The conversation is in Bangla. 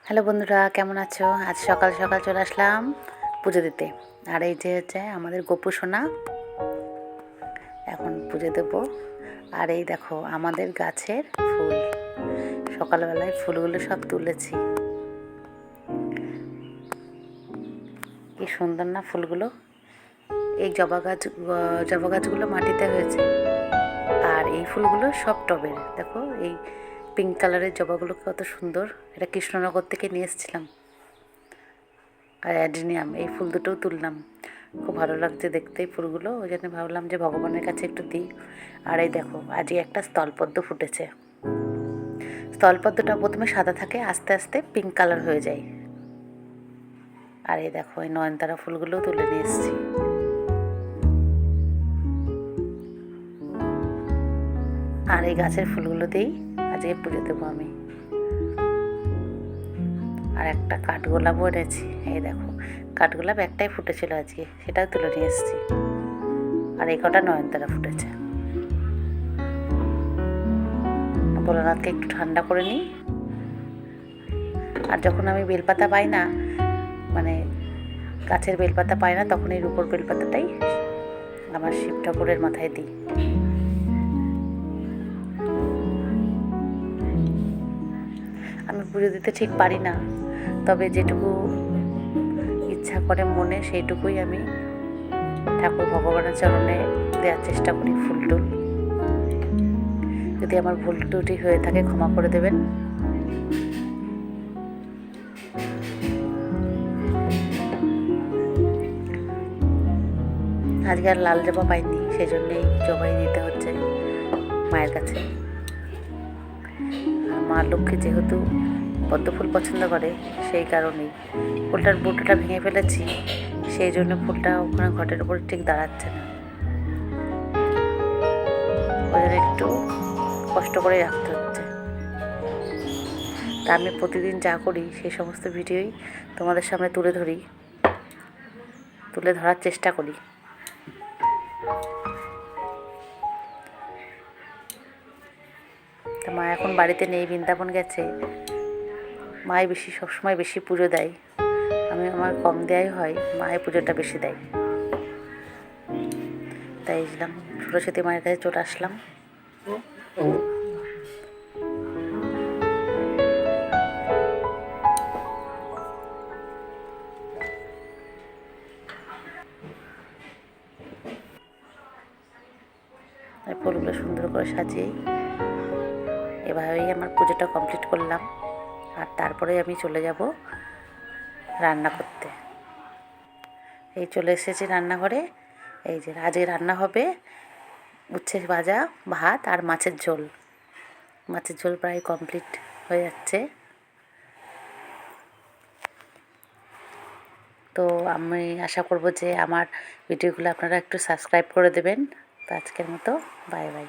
হ্যালো বন্ধুরা, কেমন আছো? আজ সকাল সকাল চলে আসলাম পুজো দিতে। আর এই যে হচ্ছে আমাদের গোপু সোনা, এখন পুজো দেবো। আর এই দেখো আমাদের গাছের ফুল, সকালবেলায় ফুলগুলো সব তুলেছি। কি সুন্দর না ফুলগুলো! এই জবা গাছগুলো মাটিতে হয়েছে, আর এই ফুলগুলো সব টবের। দেখো এই পিঙ্ক কালারের জবাগুলো কত সুন্দর! এটা কৃষ্ণনগর থেকে নিয়ে এসেছিলাম। আর অ্যাডেনিয়াম, এই ফুল দুটোও তুললাম। খুব ভালো লাগছে দেখতে এই ফুলগুলো, ওই জন্য ভাবলাম যে ভগবানের কাছে একটু দিই। আর এই দেখো আজকে একটা স্থলপদ্ম ফুটেছে। স্থলপদ্মটা প্রথমে সাদা থাকে, আস্তে আস্তে পিঙ্ক কালার হয়ে যায়। আর এই দেখো এই নয়নতারা ফুলগুলোও তুলে নিয়ে এসেছি। আর এই গাছের ফুলগুলোতেই আজকে পুজো দেবো আমি। আর একটা কাঠগোলাপও এনেছি। এই দেখো কাঠগোলাপ একটাই ফুটেছিল আজকে, সেটাও তুলে নিয়ে এসেছি। আর এই কটা নয়নতারা ফুটেছে। ভোলানাথকে একটু ঠান্ডা করে নিই। আর যখন আমি বেলপাতা পাই না, মানে গাছের বেলপাতা পাই না, তখন এই রূপোর বেলপাতাটাই আমার শিব ঠাকুরের মাথায় দিই। আমি পুজো দিতে ঠিক পারি না, তবে যেটুকু ইচ্ছা করে মনে সেইটুকুই আমি ঠাকুর ভগবানের চরণে দেওয়ার চেষ্টা করি। ফুল টুল যদি আমার ভুল ত্রুটি হয়ে থাকে ক্ষমা করে দেবেন। আজকে আর লাল জবা পাইনি, সেই জন্যেই জবাই দিতে হচ্ছে মায়ের কাছে। মা লক্ষ্মী যেহেতু পদ্ম ফুল পছন্দ করে, সেই কারণেই ফুলটার বুটাটা ভেঙে ফেলেছি, সেই জন্য ফুলটা ওখানে ঘটের উপর ঠিক দাঁড়াচ্ছে না। ওই জন্য একটু কষ্ট করে রাখতে হচ্ছে। তা আমি প্রতিদিন যা করি সেই সমস্ত ভিডিওই তোমাদের সামনে তুলে ধরার চেষ্টা করি। তা মা এখন বাড়িতে নেই, বৃন্দাবন গেছে। মাই সবসময় বেশি পুজো দেয়, আমার কম দেওয়াই হয়, মায়ের পুজোটা বেশি দেয়। তাই এলাম সরস্বতী মায়ের কাছে চলে আসলাম। ফুলগুলো সুন্দর করে সাজিয়ে এভাবেই আমার পুজোটা কমপ্লিট করলাম। আর তারপরে আমি চলে যাব রান্না করতে। এই চলে এসেছি রান্নাঘরে। এই যে আজকে রান্না হবে উচ্ছে ভাজা, ভাত আর মাছের ঝোল। মাছের ঝোল প্রায় কমপ্লিট হয়ে যাচ্ছে। তো আমি আশা করব যে আমার ভিডিওগুলো আপনারা একটু সাবস্ক্রাইব করে দেবেন। তো আজকের মতো বাই বাই।